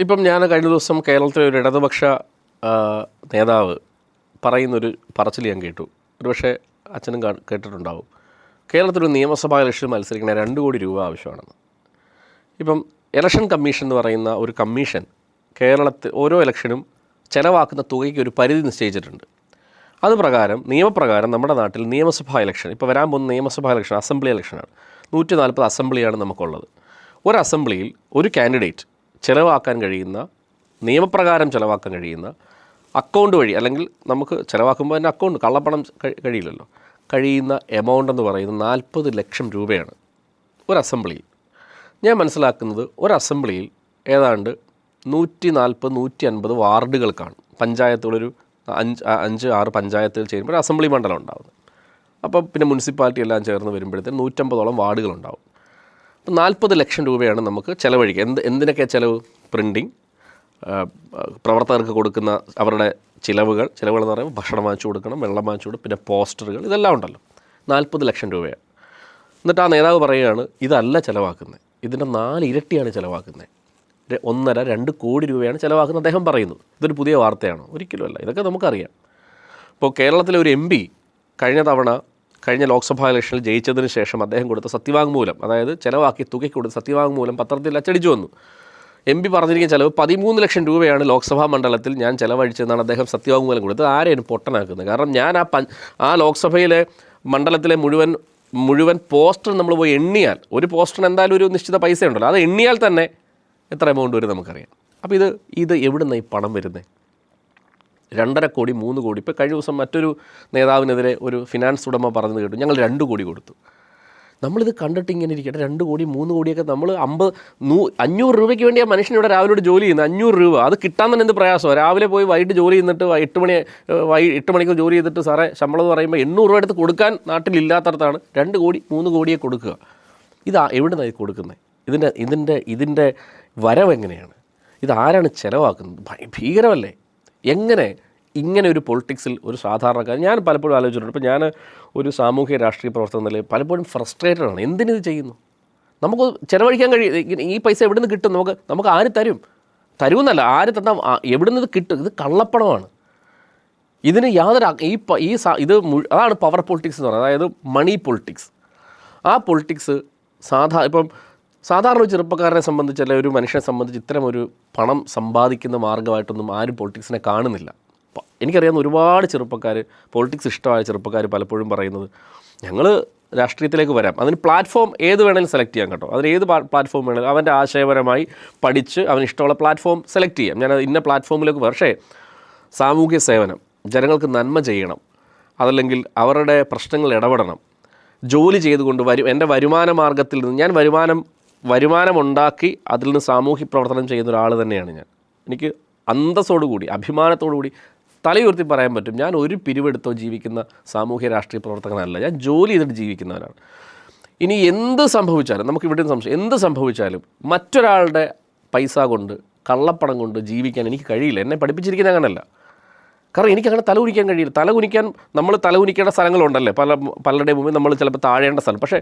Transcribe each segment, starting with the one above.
ഇപ്പം ഞാൻ കഴിഞ്ഞ ദിവസം കേരളത്തിലെ ഒരു ഇടതുപക്ഷ നേതാവ് പറയുന്നൊരു പറച്ചിൽ ഞാൻ കേട്ടു. ഒരുപക്ഷെ അച്ഛനും കേട്ടിട്ടുണ്ടാവും. കേരളത്തിലൊരു നിയമസഭാ ഇലക്ഷൻ മത്സരിക്കണ 2 കോടി രൂപ ആവശ്യമാണെന്ന്. ഇപ്പം ഇലക്ഷൻ കമ്മീഷൻ എന്ന് പറയുന്ന ഒരു കമ്മീഷൻ കേരളത്തിൽ ഓരോ ഇലക്ഷനും ചിലവാക്കുന്ന തുകയ്ക്ക് ഒരു പരിധി നിശ്ചയിച്ചിട്ടുണ്ട്. അത് പ്രകാരം നിയമപ്രകാരം നമ്മുടെ നാട്ടിൽ നിയമസഭാ ഇലക്ഷൻ ഇപ്പോൾ വരാൻ പോകുന്ന നിയമസഭാ ഇലക്ഷൻ അസംബ്ലി ഇലക്ഷനാണ്. 140 അസംബ്ലിയാണ് നമുക്കുള്ളത്. ഒരു അസംബ്ലിയിൽ ഒരു കാൻഡിഡേറ്റ് ചിലവാക്കാൻ കഴിയുന്ന നിയമപ്രകാരം ചിലവാക്കാൻ കഴിയുന്ന അക്കൗണ്ട് വഴി, അല്ലെങ്കിൽ നമുക്ക് ചിലവാക്കുമ്പോൾ തന്നെ അക്കൗണ്ട് കള്ളപ്പണം കഴിയില്ലല്ലോ, കഴിയുന്ന എമൗണ്ട് എന്ന് പറയുന്നത് 40 ലക്ഷം രൂപയാണ് ഒരു അസംബ്ലിയിൽ. ഞാൻ മനസ്സിലാക്കുന്നത് ഒരു അസംബ്ലിയിൽ ഏതാണ്ട് 140-150 വാർഡുകൾക്കാണ്. പഞ്ചായത്തുകളൊരു 5-6 പഞ്ചായത്തുകൾ ചേരുമ്പോൾ ഒരു അസംബ്ലി മണ്ഡലം ഉണ്ടാകുന്നത്. അപ്പം പിന്നെ മുനിസിപ്പാലിറ്റി എല്ലാം ചേർന്ന് വരുമ്പോഴത്തേന് 150ഓളം വാർഡുകളുണ്ടാവും. അപ്പോൾ 40 ലക്ഷം രൂപയാണ് നമുക്ക് ചിലവഴിക്കുക. എന്തിനൊക്കെ ചിലവ്? പ്രിൻറ്റിങ്, പ്രവർത്തകർക്ക് കൊടുക്കുന്ന അവരുടെ ചിലവുകളെന്ന് പറയുമ്പോൾ ഭക്ഷണം വാങ്ങിച്ചു കൊടുക്കണം, വെള്ളം വാങ്ങിച്ചു കൊടുക്കും, പിന്നെ പോസ്റ്ററുകൾ, ഇതെല്ലാം ഉണ്ടല്ലോ. 40 ലക്ഷം രൂപയാണ്. എന്നിട്ട് ആ നേതാവ് പറയുകയാണ് ഇതല്ല ചിലവാക്കുന്നത്, ഇതിൻ്റെ 4 ഇരട്ടിയാണ് ചിലവാക്കുന്നത്, 1.5-2 കോടി രൂപയാണ് ചിലവാക്കുന്നത് അദ്ദേഹം പറയുന്നു. ഇതൊരു പുതിയ വാർത്തയാണോ? ഒരിക്കലുമല്ല. ഇതൊക്കെ നമുക്കറിയാം. ഇപ്പോൾ കേരളത്തിലെ ഒരു MP കഴിഞ്ഞ ലോക്സഭാ ഇലക്ഷനിൽ ജയിച്ചതിന് ശേഷം അദ്ദേഹം കൊടുത്ത സത്യവാങ്മൂലം, അതായത് ചിലവാക്കി തുകയ്ക്ക് കൊടുത്ത സത്യവാങ്മൂലം പത്രത്തിൽ അച്ചടിച്ചു വന്നു. MP പറഞ്ഞിരിക്കുന്ന ചിലവ് 13 ലക്ഷം രൂപയാണ് ലോക്സഭാ മണ്ഡലത്തിൽ ഞാൻ ചിലവഴിച്ചതെന്നാണ് അദ്ദേഹം സത്യവാങ്മൂലം കൊടുത്തത്. ആരെയാണ് പൊട്ടനാക്കുന്നത്? കാരണം ഞാൻ ആ ലോക്സഭയിലെ മണ്ഡലത്തിലെ മുഴുവൻ പോസ്റ്റർ നമ്മൾ പോയി എണ്ണിയാൽ, ഒരു പോസ്റ്ററിന് എന്തായാലും ഒരു നിശ്ചിത പൈസ ഉണ്ടല്ലോ, അത് എണ്ണിയാൽ തന്നെ എത്ര എമൗണ്ട് വരും നമുക്കറിയാം. അപ്പോൾ ഇത് എവിടെ നിന്നാണ് ഈ പണം വരുന്നത്? 2.5 കോടി 3 കോടി. ഇപ്പോൾ കഴിഞ്ഞ ദിവസം മറ്റൊരു നേതാവിനെതിരെ ഒരു ഫിനാൻസ് ഉടമ പറഞ്ഞത് കേട്ടു, ഞങ്ങൾ 2 കോടി കൊടുത്തു. നമ്മളിത് കണ്ടിട്ട് ഇങ്ങനെ ഇരിക്കട്ടെ, 2 കോടി 3 കോടിയൊക്കെ നമ്മൾ 500 രൂപയ്ക്ക് വേണ്ടി ആ മനുഷ്യനിവിടെ രാവിലെ ജോലി ചെയ്യുന്നത്. 500 രൂപ അത് കിട്ടാൻ തന്നെ എന്ത് പ്രയാസമാണ്. രാവിലെ പോയി വൈകിട്ട് ജോലി ചെയ്യുന്നിട്ട് 8 മണിക്ക് ജോലി ചെയ്തിട്ട് സാറേ ശമ്പളം എന്ന് പറയുമ്പോൾ 800 രൂപ എടുത്ത് കൊടുക്കാൻ നാട്ടിലില്ലാത്തടത്താണ് 2 കോടി 3 കോടിയെ കൊടുക്കുക. എവിടെ നിന്നാണ് കൊടുക്കുന്നത്? ഇതിൻ്റെ വരവെങ്ങനെയാണ്? ഇതാരാണ് ചിലവാക്കുന്നത്? ഭീകരമല്ലേ? ഇങ്ങനെ ഒരു പൊളിറ്റിക്സിൽ ഒരു സാധാരണക്കാരൻ, ഞാൻ പലപ്പോഴും ആലോചിച്ചിട്ടുണ്ട്. ഇപ്പോൾ ഞാൻ ഒരു സാമൂഹ്യ രാഷ്ട്രീയ പ്രവർത്തന നിലയിൽ പലപ്പോഴും ഫ്രസ്ട്രേറ്റഡാണ്. എന്തിനിത് ചെയ്യുന്നു? നമുക്ക് ചിലവഴിക്കാൻ കഴിയും. ഈ പൈസ എവിടെ നിന്ന് കിട്ടും? നമുക്ക് ആര് തരുമെന്നല്ല, ആര് തന്നാൽ എവിടെ നിന്ന് ഇത് കിട്ടും? ഇത് കള്ളപ്പണമാണ്. ഇതിന് യാതൊരു അതാണ് പവർ പൊളിറ്റിക്സ് എന്ന് പറയുന്നത്, അതായത് മണി പൊളിറ്റിക്സ്. ആ പൊളിറ്റിക്സ് സാധാരണ ഒരു ചെറുപ്പക്കാരനെ സംബന്ധിച്ച്, അല്ലെങ്കിൽ ഒരു മനുഷ്യനെ സംബന്ധിച്ച് ഇത്തരം ഒരു പണം സമ്പാദിക്കുന്ന മാർഗ്ഗമായിട്ടൊന്നും ആരും പൊളിറ്റിക്സിനെ കാണുന്നില്ല. എനിക്കറിയാവുന്ന ഒരുപാട് ചെറുപ്പക്കാർ, പൊളിറ്റിക്സ് ഇഷ്ടമായ ചെറുപ്പക്കാർ പലപ്പോഴും പറയുന്നത് ഞങ്ങൾ രാഷ്ട്രീയത്തിലേക്ക് വരാം, അതിന് പ്ലാറ്റ്ഫോം ഏത് വേണമെങ്കിലും സെലക്ട് ചെയ്യാം കേട്ടോ, അതിന് ഏത് പ്ലാറ്റ്ഫോം വേണമെങ്കിലും അവൻ്റെ ആശയപരമായി പഠിച്ച് അവന് ഇഷ്ടമുള്ള പ്ലാറ്റ്ഫോം സെലക്ട് ചെയ്യാം, ഞാൻ ഇന്ന പ്ലാറ്റ്ഫോമിലേക്ക്. പക്ഷേ സാമൂഹ്യ സേവനം, ജനങ്ങൾക്ക് നന്മ ചെയ്യണം, അതല്ലെങ്കിൽ അവരുടെ പ്രശ്നങ്ങൾ ഇടപെടണം, ജോലി ചെയ്തുകൊണ്ട് എൻ്റെ വരുമാന മാർഗ്ഗത്തിൽ നിന്ന് ഞാൻ വരുമാനമുണ്ടാക്കി അതിൽ നിന്ന് സാമൂഹ്യ പ്രവർത്തനം ചെയ്യുന്ന ഒരാൾ തന്നെയാണ് ഞാൻ. എനിക്ക് അന്തസ്സോടുകൂടി അഭിമാനത്തോടുകൂടി തലയുയർത്തി പറയാൻ പറ്റും, ഞാൻ ഒരു പിരിവെടുത്തോ ജീവിക്കുന്ന സാമൂഹ്യ രാഷ്ട്രീയ പ്രവർത്തകനല്ല, ഞാൻ ജോലി ചെയ്തിട്ട് ജീവിക്കുന്നവരാണ്. ഇനി എന്ത് സംഭവിച്ചാലും, നമുക്കിവിടെ എന്ത് സംഭവിച്ചാലും മറ്റൊരാളുടെ പൈസ കൊണ്ട്, കള്ളപ്പണം കൊണ്ട് ജീവിക്കാൻ എനിക്ക് കഴിയില്ല. എന്നെ പഠിപ്പിച്ചിരിക്കുന്നത് അങ്ങനെയല്ല. കാരണം എനിക്കങ്ങനെ തലകുനിക്കാൻ കഴിയില്ല. നമ്മൾ തലകുനിക്കേണ്ട സ്ഥലങ്ങളുണ്ടല്ലേ, പലരുടെയും മുമ്പിൽ നമ്മൾ ചിലപ്പോൾ താഴേണ്ട സ്ഥലം. പക്ഷേ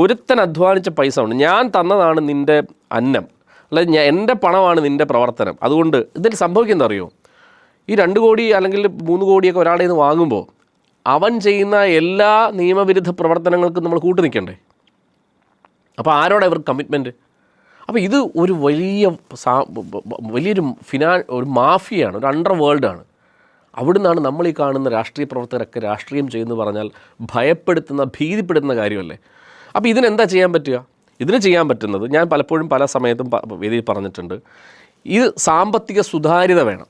ഒരുത്തൻ അധ്വാനിച്ച പൈസ ഉണ്ട്, ഞാൻ തന്നതാണ് നിൻ്റെ അന്നം, അല്ലെങ്കിൽ എൻ്റെ പണമാണ് നിൻ്റെ പ്രവർത്തനം. അതുകൊണ്ട് ഇതിൽ സംഭവിക്കുന്നത് അറിയോ? ഈ 2 കോടി അല്ലെങ്കിൽ 3 കോടിയൊക്കെ ഒരാളുടെ നിന്ന് വാങ്ങുമ്പോൾ അവൻ ചെയ്യുന്ന എല്ലാ നിയമവിരുദ്ധ പ്രവർത്തനങ്ങൾക്കും നമ്മൾ കൂട്ടു നിൽക്കണ്ടേ? അപ്പോൾ ആരോടെ ഇവർക്ക് കമ്മിറ്റ്മെൻറ്റ്? അപ്പോൾ ഇത് ഒരു വലിയൊരു ഒരു മാഫിയാണ്, ഒരു അണ്ടർ വേൾഡാണ്. അവിടുന്നാണ് നമ്മൾ ഈ കാണുന്ന രാഷ്ട്രീയ പ്രവർത്തകരൊക്കെ രാഷ്ട്രീയം ചെയ്യുമെന്ന് പറഞ്ഞാൽ ഭീതിപ്പെടുത്തുന്ന കാര്യമല്ലേ. അപ്പോൾ ഇതിനെന്താ ചെയ്യാൻ പറ്റുക? ഇതിന് ചെയ്യാൻ പറ്റുന്നത്, ഞാൻ പലപ്പോഴും പല സമയത്തും വേദിയിൽ പറഞ്ഞിട്ടുണ്ട്, ഇത് സാമ്പത്തിക സുതാര്യത വേണം.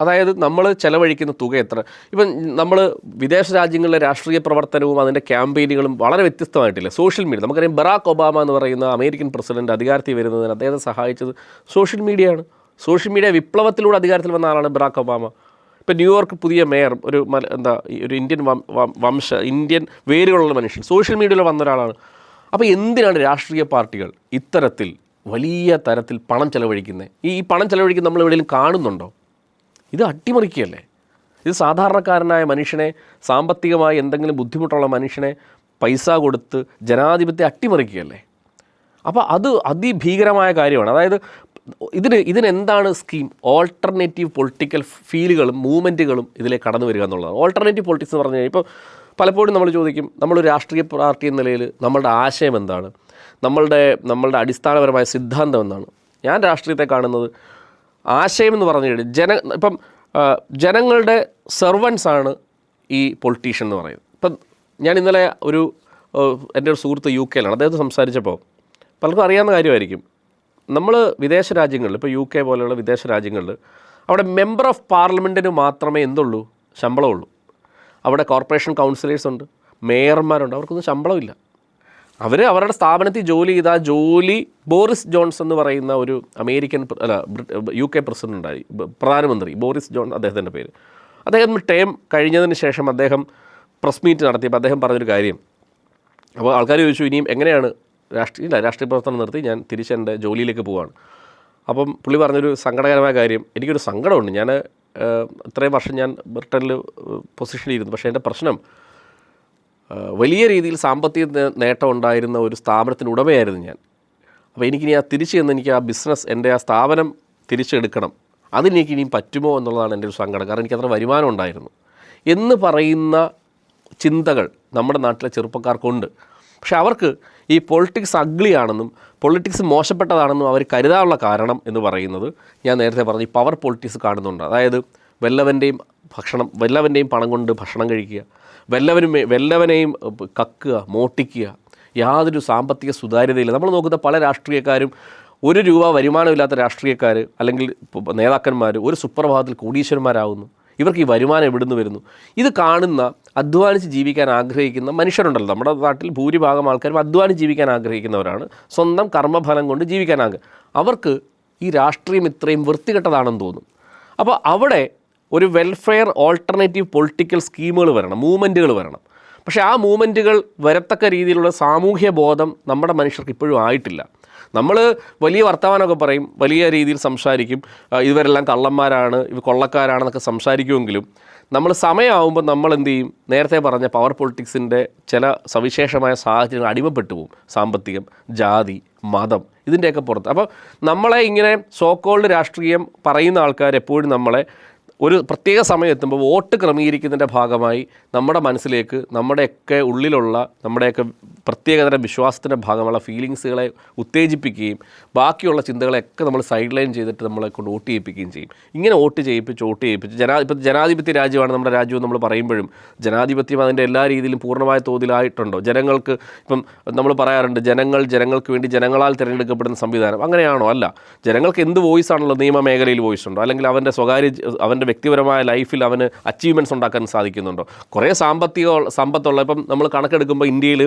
അതായത് നമ്മൾ ചിലവഴിക്കുന്ന തുക എത്ര. ഇപ്പം നമ്മൾ വിദേശ രാജ്യങ്ങളിലെ രാഷ്ട്രീയ പ്രവർത്തനവും അതിൻ്റെ ക്യാമ്പയിനുകളും വളരെ വ്യത്യസ്തമായിട്ടില്ല. സോഷ്യൽ മീഡിയ, നമുക്കറിയാം ബറാക്ക് ഒബാമ എന്ന് പറയുന്ന അമേരിക്കൻ പ്രസിഡന്റ് അധികാരത്തിൽ വരുന്നതിന് അദ്ദേഹത്തെ സഹായിച്ചത് സോഷ്യൽ മീഡിയയാണ്. സോഷ്യൽ മീഡിയ വിപ്ലവത്തിലൂടെ അധികാരത്തിൽ വന്ന ആളാണ് ബറാക്ക് ഒബാമ. ഇപ്പോൾ ന്യൂയോർക്ക് പുതിയ മേയർ ഒരു ഇന്ത്യൻ വേരുകളുള്ള മനുഷ്യൻ, സോഷ്യൽ മീഡിയയിൽ വന്ന ഒരാളാണ്. അപ്പോൾ എന്തിനാണ് രാഷ്ട്രീയ പാർട്ടികൾ ഇത്തരത്തിൽ വലിയ തരത്തിൽ പണം ചെലവഴിക്കുന്നത്? ഈ പണം ചെലവഴിക്കുന്നത് നമ്മൾ എവിടെയെങ്കിലും കാണുന്നുണ്ടോ? ഇത് അട്ടിമറിക്കുകയല്ലേ. ഇത് സാധാരണക്കാരനായ മനുഷ്യനെ, സാമ്പത്തികമായി എന്തെങ്കിലും ബുദ്ധിമുട്ടുള്ള മനുഷ്യനെ പൈസ കൊടുത്ത് ജനാധിപത്യം അട്ടിമറിക്കുകയല്ലേ. അപ്പോൾ അത് അതിഭീകരമായ കാര്യമാണ്. അതായത് ഇതിനെന്താണ് സ്കീം? ഓൾട്ടർനേറ്റീവ് പൊളിറ്റിക്കൽ ഫീലുകളും മൂവ്മെൻറ്റുകളും ഇതിലേക്ക് കടന്നു വരിക എന്നുള്ളതാണ്. ഓൾട്ടർനേറ്റീവ് പൊളിറ്റിക്സ് എന്ന് പറഞ്ഞു കഴിഞ്ഞാൽ ഇപ്പോൾ പലപ്പോഴും നമ്മൾ ചോദിക്കും, നമ്മളൊരു രാഷ്ട്രീയ പാർട്ടി എന്ന നിലയിൽ നമ്മളുടെ ആശയം എന്താണ്, നമ്മളുടെ അടിസ്ഥാനപരമായ സിദ്ധാന്തം എന്താണ്? ഞാൻ രാഷ്ട്രീയത്തെ കാണുന്നത് ആശയം എന്ന് പറഞ്ഞു കഴിഞ്ഞാൽ ഇപ്പം ജനങ്ങളുടെ സെർവൻസാണ് ഈ പൊളിറ്റീഷ്യൻ എന്ന് പറയുന്നത്. ഇപ്പം ഞാൻ ഇന്നലെ എൻ്റെ ഒരു സുഹൃത്ത് UK-യിലാണ്, അദ്ദേഹത്തെ സംസാരിച്ചപ്പോൾ പലർക്കും അറിയാവുന്ന കാര്യമായിരിക്കും, നമ്മൾ വിദേശ രാജ്യങ്ങളിൽ, ഇപ്പോൾ UK പോലെയുള്ള വിദേശ രാജ്യങ്ങളിൽ അവിടെ മെമ്പർ ഓഫ് പാർലമെൻറ്റിന് മാത്രമേ എന്തുള്ളൂ, ശമ്പളമുള്ളൂ. അവിടെ കോർപ്പറേഷൻ കൗൺസിലേഴ്സ് ഉണ്ട്, മേയർമാരുണ്ട്, അവർക്കൊന്നും ശമ്പളമില്ല. അവരുടെ സ്ഥാപനത്തിൽ ജോലി ചെയ്ത ജോലി ബോറിസ് ജോൺസൺ എന്ന് പറയുന്ന ഒരു UK പ്രസിഡൻ്റായി, പ്രധാനമന്ത്രി ബോറിസ് ജോൺസൺ അദ്ദേഹത്തിൻ്റെ പേര്. അദ്ദേഹം ടേം കഴിഞ്ഞതിന് ശേഷം അദ്ദേഹം പ്രസ് മീറ്റ് നടത്തിയപ്പോൾ അദ്ദേഹം പറഞ്ഞൊരു കാര്യം, അപ്പോൾ ആൾക്കാർ ചോദിച്ചു ഇനിയും എങ്ങനെയാണ് രാഷ്ട്രീയ പ്രവർത്തനം നിർത്തി ഞാൻ തിരിച്ചെൻ്റെ ജോലിയിലേക്ക് പോവുകയാണ്. അപ്പം പുള്ളി പറഞ്ഞൊരു സങ്കടകരമായ കാര്യം, എനിക്കൊരു സങ്കടമുണ്ട്, ഞാൻ ഇത്രയും വർഷം ഞാൻ ബ്രിട്ടനിൽ പൊസിഷനിലിരുന്നു, പക്ഷേ എൻ്റെ പ്രശ്നം വലിയ രീതിയിൽ സാമ്പത്തിക നേട്ടം ഉണ്ടായിരുന്ന ഒരു സ്ഥാപനത്തിന് ഉടമയായിരുന്നു ഞാൻ. അപ്പോൾ എനിക്കിനി തിരിച്ചു ചെന്ന് എനിക്ക് ആ ബിസിനസ്, എൻ്റെ ആ സ്ഥാപനം തിരിച്ചെടുക്കണം, അതിനെനിക്കിനിയും പറ്റുമോ എന്നുള്ളതാണ് എൻ്റെ ഒരു സങ്കടം. കാരണം എനിക്കത്ര വരുമാനം ഉണ്ടായിരുന്നു എന്ന് പറയുന്ന ചിന്തകൾ നമ്മുടെ നാട്ടിലെ ചെറുപ്പക്കാർക്കുണ്ട്. പക്ഷെ അവർക്ക് ഈ പൊളിറ്റിക്സ് അഗ്ലിയാണെന്നും പൊളിറ്റിക്സ് മോശപ്പെട്ടതാണെന്നും അവർ കരുതാനുള്ള കാരണം എന്ന് പറയുന്നത് ഞാൻ നേരത്തെ പറഞ്ഞ ഈ പവർ പൊളിറ്റിക്സ് കാണുന്നുണ്ട്. അതായത് വല്ലവൻ്റെയും പണം കൊണ്ട് ഭക്ഷണം കഴിക്കുക, വല്ലവനെയും കക്കുക, മോട്ടിക്കുക, യാതൊരു സാമ്പത്തിക സുതാര്യതയില്ല. നമ്മൾ നോക്കുന്ന പല രാഷ്ട്രീയക്കാരും ₹1 വരുമാനമില്ലാത്ത രാഷ്ട്രീയക്കാർ അല്ലെങ്കിൽ നേതാക്കന്മാർ ഒരു സുപ്രഭാതത്തിൽ കോടീശ്വരന്മാരാകുന്നു. ഇവർക്ക് ഈ വരുമാനം എവിടുന്ന് വരുന്നു? ഇത് കാണുന്ന അധ്വാനിച്ച് ജീവിക്കാൻ ആഗ്രഹിക്കുന്ന മനുഷ്യരുണ്ടല്ലോ, നമ്മുടെ നാട്ടിൽ ഭൂരിഭാഗം ആൾക്കാരും അധ്വാനിച്ച് ജീവിക്കാൻ ആഗ്രഹിക്കുന്നവരാണ്, സ്വന്തം കർമ്മഫലം കൊണ്ട് ജീവിക്കാൻ അവർക്ക് ഈ രാഷ്ട്രീയം ഇത്രയും വൃത്തികെട്ടതാണെന്ന് തോന്നും. അപ്പോൾ അവിടെ ഒരു വെൽഫെയർ ഓൾട്ടർനേറ്റീവ് പൊളിറ്റിക്കൽ സ്കീമുകൾ വരണം, മൂവ്മെൻറ്റുകൾ വരണം. പക്ഷേ ആ മൂവ്മെൻറ്റുകൾ വരത്തക്ക രീതിയിലുള്ള സാമൂഹ്യ ബോധം നമ്മുടെ മനുഷ്യർക്ക് ഇപ്പോഴും ആയിട്ടില്ല. നമ്മൾ വലിയ വർത്തമാനമൊക്കെ പറയും, വലിയ രീതിയിൽ സംസാരിക്കും, ഇവരെല്ലാം കള്ളന്മാരാണ്, ഇവർ കൊള്ളക്കാരാണെന്നൊക്കെ സംസാരിക്കുമെങ്കിലും നമ്മൾ സമയമാകുമ്പോൾ നമ്മൾ എന്ത് ചെയ്യും? നേരത്തെ പറഞ്ഞ പവർ പൊളിറ്റിക്സിൻ്റെ ചില സവിശേഷമായ സാഹചര്യങ്ങൾ അടിമപ്പെട്ടു പോകും. സാമ്പത്തികം, ജാതി, മതം, ഇതിൻ്റെയൊക്കെ പുറത്ത്. അപ്പോൾ നമ്മളെ ഇങ്ങനെ സോക്കോൾഡ് രാഷ്ട്രീയം പറയുന്ന ആൾക്കാർ എപ്പോഴും നമ്മളെ ഒരു പ്രത്യേക സമയം എത്തുമ്പോൾ വോട്ട് ക്രമീകരിക്കുന്നതിൻ്റെ ഭാഗമായി നമ്മുടെ മനസ്സിലേക്ക് നമ്മുടെയൊക്കെ ഉള്ളിലുള്ള നമ്മുടെയൊക്കെ പ്രത്യേകതരം വിശ്വാസത്തിൻ്റെ ഭാഗമുള്ള ഫീലിങ്സുകളെ ഉത്തേജിപ്പിക്കുകയും ബാക്കിയുള്ള ചിന്തകളെയൊക്കെ നമ്മൾ സൈഡ് ലൈൻ ചെയ്തിട്ട് നമ്മളെ കൊണ്ട് വോട്ട് ചെയ്യിപ്പിക്കുകയും ചെയ്യും. ഇങ്ങനെ വോട്ട് ചെയ്യിപ്പിച്ച് ജനാധിപത്യ രാജ്യമാണ് നമ്മുടെ രാജ്യം നമ്മൾ പറയുമ്പോഴും ജനാധിപത്യം അതിൻ്റെ എല്ലാ രീതിയിലും പൂർണ്ണമായ തോതിലായിട്ടുണ്ടോ? ജനങ്ങൾക്ക് ഇപ്പം നമ്മൾ പറയാറുണ്ട്, ജനങ്ങൾക്ക് വേണ്ടി ജനങ്ങളാൽ തിരഞ്ഞെടുക്കപ്പെടുന്ന സംവിധാനം. അങ്ങനെയാണോ? അല്ല. ജനങ്ങൾക്ക് എന്ത് വോയിസ് ആണല്ലോ? നിയമമേഖലയിൽ വോയിസ് ഉണ്ടോ? അല്ലെങ്കിൽ അവൻ്റെ വ്യക്തിപരമായ ലൈഫിൽ അവന് അച്ചീവ്മെൻറ്റ്സ് ഉണ്ടാക്കാൻ സാധിക്കുന്നുണ്ടോ? കുറേ സമ്പത്തുള്ള, ഇപ്പം നമ്മൾ കണക്കെടുക്കുമ്പോൾ ഇന്ത്യയിൽ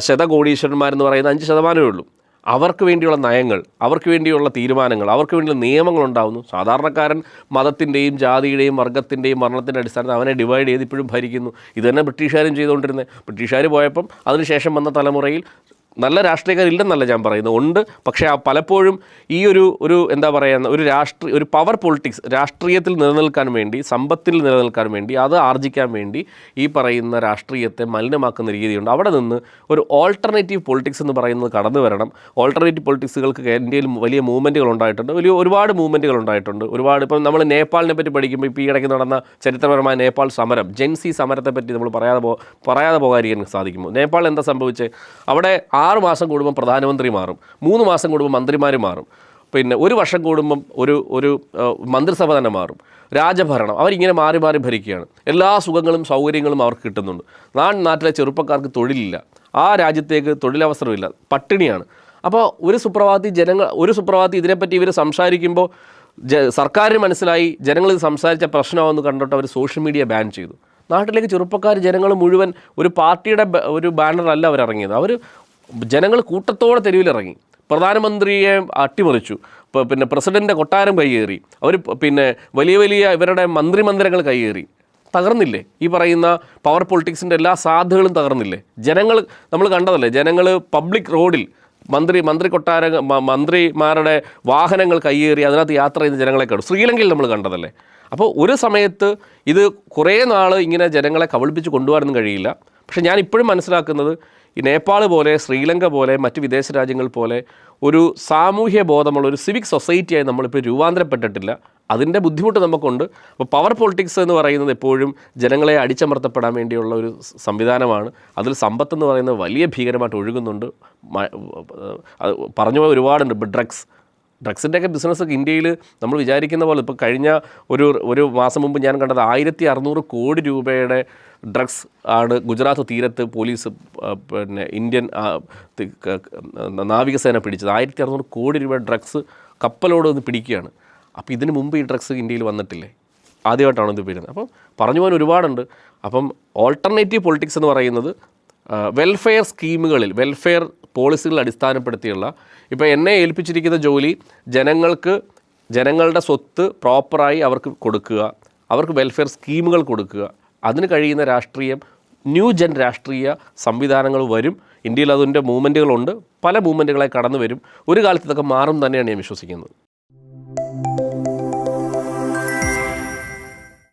ശതകോടീശ്വരന്മാരെന്ന് പറയുന്ന 5% ഉള്ളൂ. അവർക്ക് വേണ്ടിയുള്ള നയങ്ങൾ, അവർക്ക് വേണ്ടിയുള്ള തീരുമാനങ്ങൾ, അവർക്ക് വേണ്ടിയുള്ള നിയമങ്ങൾ ഉണ്ടാകുന്നു. സാധാരണക്കാരൻ മതത്തിൻ്റെയും ജാതിയുടെയും വർഗ്ഗത്തിൻ്റെയും വർണ്ണത്തിൻ്റെ അടിസ്ഥാനത്തിൽ അവനെ ഡിവൈഡ് ചെയ്ത് ഇപ്പോഴും ഭരിക്കുന്നു. ഇതുതന്നെ ബ്രിട്ടീഷുകാരും ചെയ്തുകൊണ്ടിരുന്നത്. ബ്രിട്ടീഷുകാർ പോയപ്പം അതിനുശേഷം വന്ന തലമുറയിൽ നല്ല രാഷ്ട്രീയക്കാരില്ലെന്നല്ല ഞാൻ പറയുന്നത്, ഉണ്ട്. പക്ഷേ പലപ്പോഴും ഈ ഒരു എന്താ പറയുക, ഒരു പവർ പൊളിറ്റിക്സ് രാഷ്ട്രീയത്തിൽ നിലനിൽക്കാൻ വേണ്ടി, സമ്പത്തിൽ നിലനിൽക്കാൻ വേണ്ടി, അത് ആർജിക്കാൻ വേണ്ടി ഈ പറയുന്ന രാഷ്ട്രീയത്തെ മലിനമാക്കുന്ന രീതിയുണ്ട്. അവിടെ നിന്ന് ഒരു ഓൾട്ടർനേറ്റീവ് പൊളിറ്റിക്സ് എന്ന് പറയുന്നത് കടന്നു വരണം. ഓൾട്ടർനേറ്റീവ് പൊളിറ്റിക്സുകൾക്ക് ഇന്ത്യയിൽ വലിയ മൂവ്മെൻറ്റുകൾ ഉണ്ടായിട്ടുണ്ട്, ഒരുപാട് മൂവ്മെൻറ്റുകൾ ഉണ്ടായിട്ടുണ്ട്. ഇപ്പം നമ്മൾ നേപ്പാളിനെ പറ്റി പഠിക്കുമ്പോൾ ഇപ്പോൾ ഈ ഇടയ്ക്ക് നടന്ന ചരിത്രപരമായ നേപ്പാൾ സമരം, ജെൻസി സമരത്തെ പറ്റി നമ്മൾ പറയാതെ പോകാതിരിക്കാൻ സാധിക്കുമോ? നേപ്പാൾ എന്താ സംഭവിച്ചത്? അവിടെ 6 മാസം കൂടുമ്പം പ്രധാനമന്ത്രി മാറും, 3 മാസം കൂടുമ്പോൾ മന്ത്രിമാർ മാറും, പിന്നെ 1 വർഷം കൂടുമ്പം ഒരു മന്ത്രിസഭ തന്നെ മാറും. രാജഭരണം അവരിങ്ങനെ മാറി ഭരിക്കുകയാണ്. എല്ലാ സുഖങ്ങളും സൗകര്യങ്ങളും അവർക്ക് കിട്ടുന്നുണ്ട്. നാട്ടിലെ ചെറുപ്പക്കാർക്ക് തൊഴിലില്ല, ആ രാജ്യത്തേക്ക് തൊഴിലവസരമില്ല, പട്ടിണിയാണ്. അപ്പോൾ ഒരു സുപ്രഭാതത്തിൽ ഇതിനെപ്പറ്റി ഇവർ സംസാരിക്കുമ്പോൾ സർക്കാരിന് മനസ്സിലായി ജനങ്ങളിത് സംസാരിച്ച പ്രശ്നമാണെന്ന് കണ്ടിട്ട് അവർ സോഷ്യൽ മീഡിയ ബാൻ ചെയ്തു. നാട്ടിലേക്ക് ജനങ്ങൾ മുഴുവൻ ഒരു പാർട്ടിയുടെ ഒരു ബാനറല്ല അവരിറങ്ങിയത്. ജനങ്ങൾ കൂട്ടത്തോടെ തെരുവിലിറങ്ങി, പ്രധാനമന്ത്രിയെ അട്ടിമറിച്ചു, പിന്നെ പ്രസിഡൻ്റിൻ്റെ കൊട്ടാരം കയ്യേറി, അവർ പിന്നെ വലിയ ഇവരുടെ മന്ത്രിമന്ദിരങ്ങൾ കയ്യേറി. തകർന്നില്ലേ? ഈ പറയുന്ന പവർ പൊളിറ്റിക്സിൻ്റെ എല്ലാ സാധ്യതകളും തകർന്നില്ലേ? നമ്മൾ കണ്ടതല്ലേ, ജനങ്ങൾ പബ്ലിക് റോഡിൽ മന്ത്രിമാരുടെ വാഹനങ്ങൾ കയ്യേറി അതിനകത്ത് യാത്ര ചെയ്യുന്ന ജനങ്ങളെ കണ്ടു. ശ്രീലങ്കയിൽ നമ്മൾ കണ്ടതല്ലേ. അപ്പോൾ ഒരു സമയത്ത് ഇത് കുറേ നാൾ ഇങ്ങനെ ജനങ്ങളെ കബളിപ്പിച്ച് കൊണ്ടുപോകാനൊന്നും കഴിയില്ല. പക്ഷേ ഞാൻ ഇപ്പോഴും മനസ്സിലാക്കുന്നത് ഈ നേപ്പാൾ പോലെ, ശ്രീലങ്ക പോലെ, മറ്റ് വിദേശ രാജ്യങ്ങൾ പോലെ ഒരു സാമൂഹ്യ ബോധമുള്ള ഒരു സിവിക് സൊസൈറ്റിയായി നമ്മളിപ്പോൾ രൂപാന്തരപ്പെട്ടിട്ടില്ല. അതിൻ്റെ ബുദ്ധിമുട്ട് നമുക്കുണ്ട്. അപ്പോൾ പവർ പൊളിറ്റിക്സ് എന്ന് പറയുന്നത് എപ്പോഴും ജനങ്ങളെ അടിച്ചമർത്തപ്പെടാൻ വേണ്ടിയുള്ള ഒരു സംവിധാനമാണ്. അതിൽ സമ്പത്തെന്ന് പറയുന്നത് വലിയ ഭീകരമായിട്ട് ഒഴുകുന്നുണ്ട്. പറഞ്ഞു പോയ ഒരുപാടുണ്ട്. ഇപ്പോൾ ഡ്രഗ്സിൻ്റെയൊക്കെ ബിസിനസ്സൊക്കെ ഇന്ത്യയിൽ നമ്മൾ വിചാരിക്കുന്ന പോലെ ഇപ്പോൾ കഴിഞ്ഞ ഒരു മാസം മുമ്പ് ഞാൻ കണ്ടത് 1600 കോടി രൂപയുടെ ഡ്രഗ്സ് ആണ് ഗുജറാത്ത് തീരത്ത് പോലീസ് പിന്നെ ഇന്ത്യൻ നാവികസേന പിടിച്ചത്. 1600 കോടി രൂപ ഡ്രഗ്സ് കപ്പലോട് ഒന്ന് പിടിക്കുകയാണ്. അപ്പോൾ ഇതിന് മുമ്പ് ഈ ഡ്രഗ്സ് ഇന്ത്യയിൽ വന്നിട്ടില്ലേ? ആദ്യമായിട്ടാണ് ഇത് വരുന്നത്. അപ്പം പറഞ്ഞു പോകാൻ ഒരുപാടുണ്ട്. അപ്പം ഓൾട്ടർനേറ്റീവ് പൊളിറ്റിക്സ് എന്ന് പറയുന്നത് വെൽഫെയർ സ്കീമുകളിൽ, വെൽഫെയർ പോളിസികൾ അടിസ്ഥാനപ്പെടുത്തിയുള്ള, ഇപ്പോൾ എന്നെ ഏൽപ്പിച്ചിരിക്കുന്ന ജോലി ജനങ്ങളുടെ സ്വത്ത് പ്രോപ്പറായി അവർക്ക് കൊടുക്കുക, അവർക്ക് വെൽഫെയർ സ്കീമുകൾ കൊടുക്കുക. അതിന് കഴിയുന്ന രാഷ്ട്രീയം, ന്യൂ ജെൻ രാഷ്ട്രീയ സംവിധാനങ്ങൾ വരും. ഇന്ത്യയിൽ അതിൻ്റെ മൂവ്മെൻറ്റുകളുണ്ട്, പല മൂവ്മെൻറ്റുകളായി കടന്നു വരും. ഒരു കാലത്ത് ഇതൊക്കെ മാറും തന്നെയാണ് ഞാൻ വിശ്വസിക്കുന്നത്.